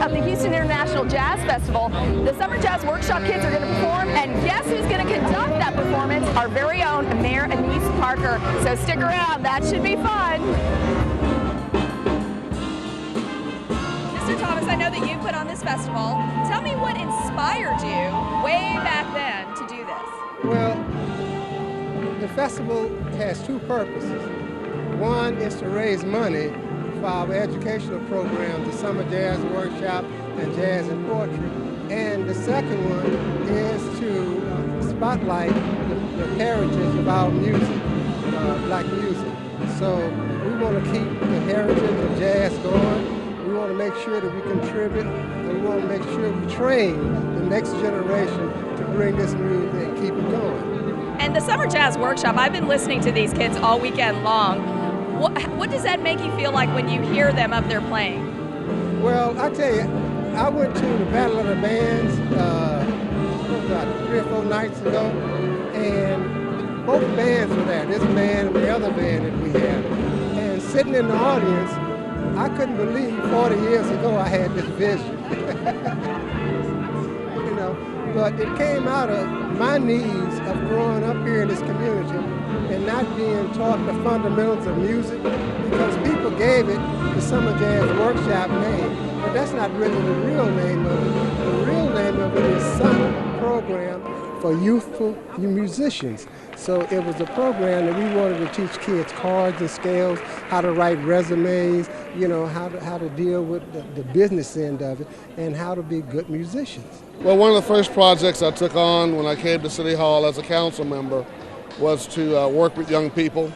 of the Houston International Jazz Festival. The Summer Jazz Workshop kids are going to perform, and guess who's going to conduct that performance? Our very own Mayor Anise Parker. So stick around, that should be fun. Mr. Thomas, I know that you put on this festival. Tell me what inspired you way back then to do this. Well, the festival has two purposes. One is to raise money for our educational program, the Summer Jazz Workshop and Jazz and Poetry. And the second one is to spotlight the heritage of our music, black music. So we want to keep the heritage of jazz going. We want to make sure that we contribute, and we want to make sure we train the next generation to bring this music and keep it going. And the Summer Jazz Workshop, I've been listening to these kids all weekend long. What does that make you feel like when you hear them up there playing? Well, I tell you, I went to the Battle of the Bands about 3 or 4 nights ago, and both bands were there, this band and the other band that we had. And sitting in the audience, I couldn't believe 40 years ago I had this vision. You know, but it came out of my needs of growing up here in this community and not being taught the fundamentals of music, because people gave it the Summer Jazz Workshop name, but that's not really the real name of it. The real name of it is Summer Program for Youthful Musicians. So it was a program that we wanted to teach kids cards and scales, how to write resumes, you know, how to deal with the business end of it, and how to be good musicians. Well, one of the first projects I took on when I came to City Hall as a council member was to work with young people.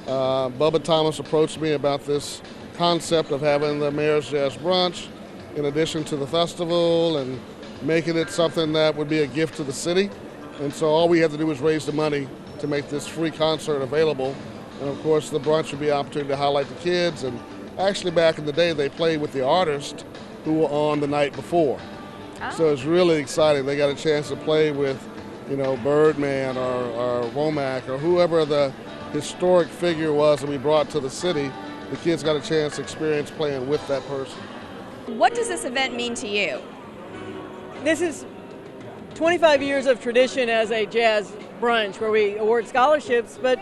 Bubba Thomas approached me about this concept of having the Mayor's Jazz Brunch in addition to the festival and making it something that would be a gift to the city. And so all we had to do was raise the money to make this free concert available. And of course the brunch would be an opportunity to highlight the kids. And actually back in the day they played with the artists who were on the night before. So it's really exciting. They got a chance to play with, you know, Birdman or Womack or whoever the historic figure was that we brought to the city. The kids got a chance to experience playing with that person. What does this event mean to you? This is 25 years of tradition as a jazz brunch where we award scholarships, but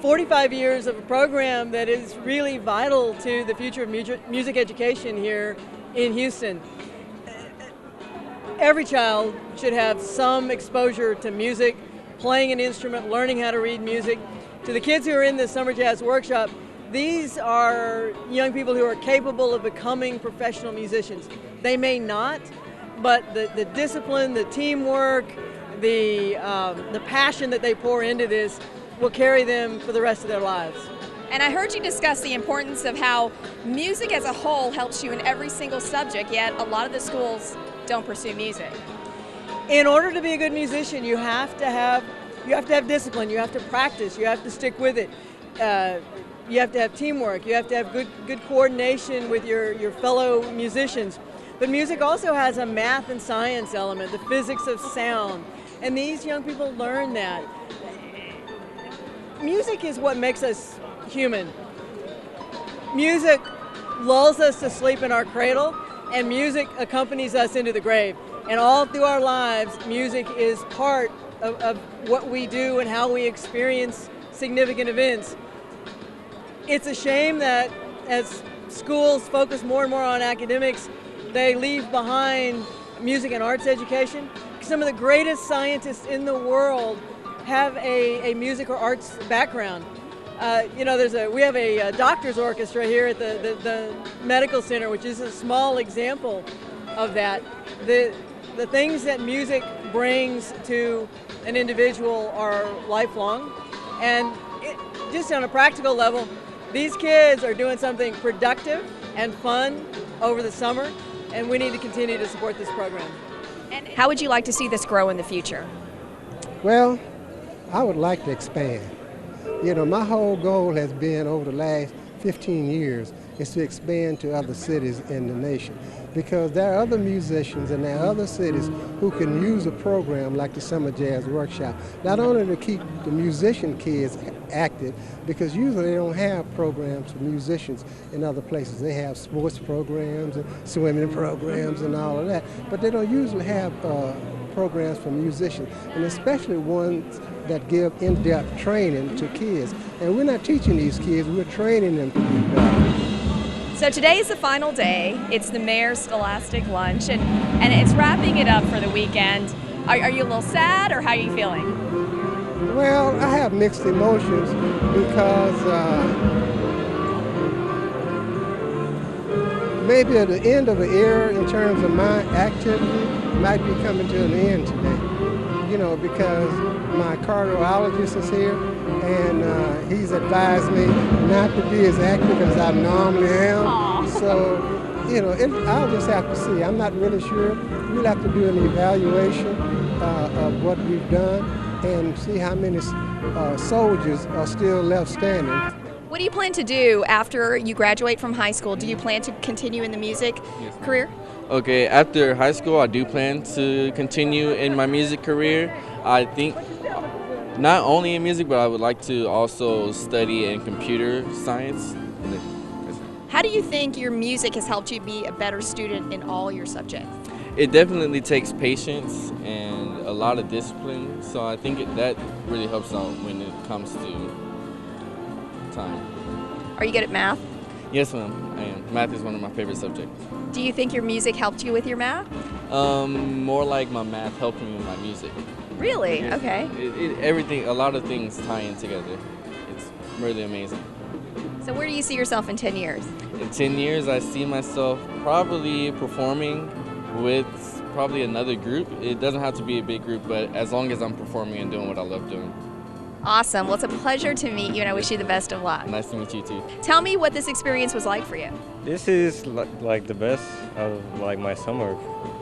45 years of a program that is really vital to the future of music education here in Houston. Every child should have some exposure to music, playing an instrument, learning how to read music. To the kids who are in the Summer Jazz Workshop, these are young people who are capable of becoming professional musicians. They may not, but the discipline, the teamwork, the passion that they pour into this will carry them for the rest of their lives. And I heard you discuss the importance of how music as a whole helps you in every single subject, yet a lot of the schools don't pursue music. In order to be a good musician, you have to have discipline, you have to practice, you have to stick with it. You have to have teamwork, you have to have good coordination with your fellow musicians. But music also has a math and science element, the physics of sound, and these young people learn that. Music is what makes us human. Music lulls us to sleep in our cradle, and music accompanies us into the grave. And all through our lives, music is part of what we do and how we experience significant events. It's a shame that as schools focus more and more on academics, they leave behind music and arts education. Some of the greatest scientists in the world have a music or arts background. You know, we have a doctor's orchestra here at the medical center, which is a small example of that. The things that music brings to an individual are lifelong, and just on a practical level, these kids are doing something productive and fun over the summer, and we need to continue to support this program. And how would you like to see this grow in the future? Well, I would like to expand. You know, my whole goal has been over the last 15 years is to expand to other cities in the nation, because there are other musicians and there are other cities who can use a program like the Summer Jazz Workshop, not only to keep the musician kids active, because usually they don't have programs for musicians in other places. They have sports programs and swimming programs and all of that, but they don't usually have programs for musicians, and especially ones that give in-depth training to kids. And we're not teaching these kids, we're training them to be better. So today is the final day. It's the Mayor's Scholastic Lunch, and it's wrapping it up for the weekend. Are you a little sad, or how are you feeling? Well, I have mixed emotions because maybe at the end of an era in terms of my activity might be coming to an end today. You know, because my cardiologist is here, and he's advised me not to be as active as I normally am. Aww. So, you know, I'll just have to see. I'm not really sure. We'll have to do an evaluation of what we've done and see how many soldiers are still left standing. What do you plan to do after you graduate from high school? Do you plan to continue in the music career? Okay, after high school, I do plan to continue in my music career. I think not only in music, but I would like to also study in computer science. How do you think your music has helped you be a better student in all your subjects? It definitely takes patience and a lot of discipline, so I think that really helps out when it comes to time. Are you good at math? Yes, ma'am, I am. Math is one of my favorite subjects. Do you think your music helped you with your math? More like my math helped me with my music. Really? Yes. Okay. Everything, a lot of things tie in together. It's really amazing. So where do you see yourself in 10 years? In 10 years, I see myself probably performing with probably another group. It doesn't have to be a big group, but as long as I'm performing and doing what I love doing. Awesome. Well, it's a pleasure to meet you, and I wish you the best of luck. Nice to meet you too. Tell me what this experience was like for you. This is like the best of like my summer,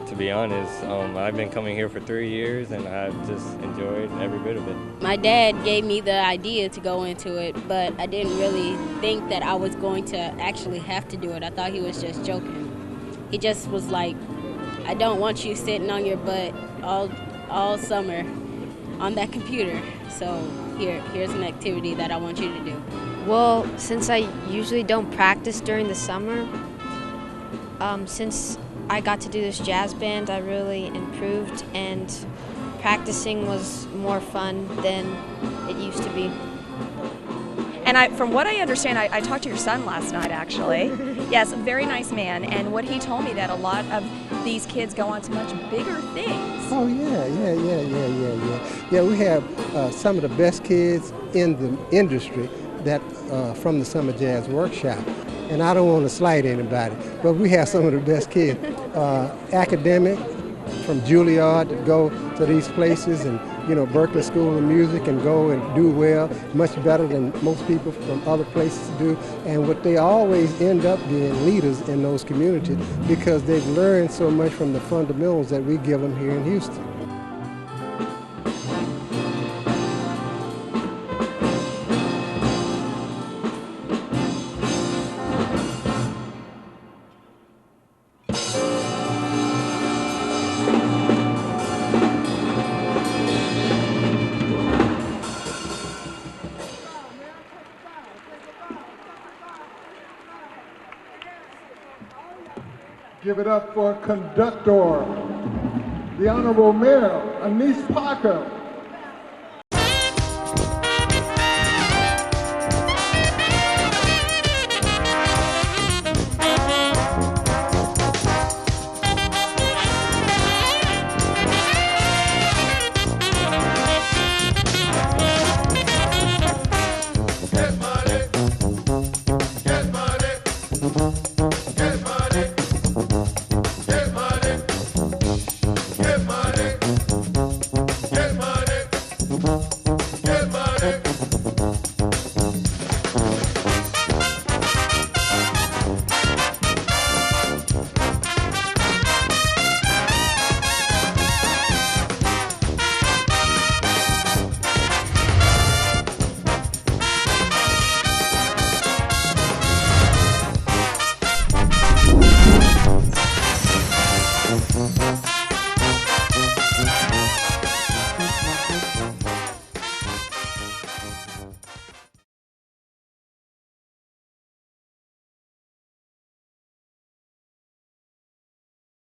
to be honest. I've been coming here for 3 years, and I've just enjoyed every bit of it. My dad gave me the idea to go into it, but I didn't really think that I was going to actually have to do it. I thought he was just joking. He just was like, I don't want you sitting on your butt all summer on that computer. So here's an activity that I want you to do. Well, since I usually don't practice during the summer, since I got to do this jazz band, I really improved, and practicing was more fun than it used to be. And from what I understand, I talked to your son last night, actually. Yes, a very nice man. And what he told me that a lot of these kids go on to much bigger things. Oh, yeah. Yeah, we have some of the best kids in the industry that from the Summer Jazz Workshop. And I don't want to slight anybody, but we have some of the best kids. Academic from Juilliard that go to these places, and Berklee School of Music, and go and do well, much better than most people from other places do. And what they always end up being leaders in those communities, because they've learned so much from the fundamentals that we give them here in Houston. Give it up for conductor, the Honorable Mayor Anise Parker.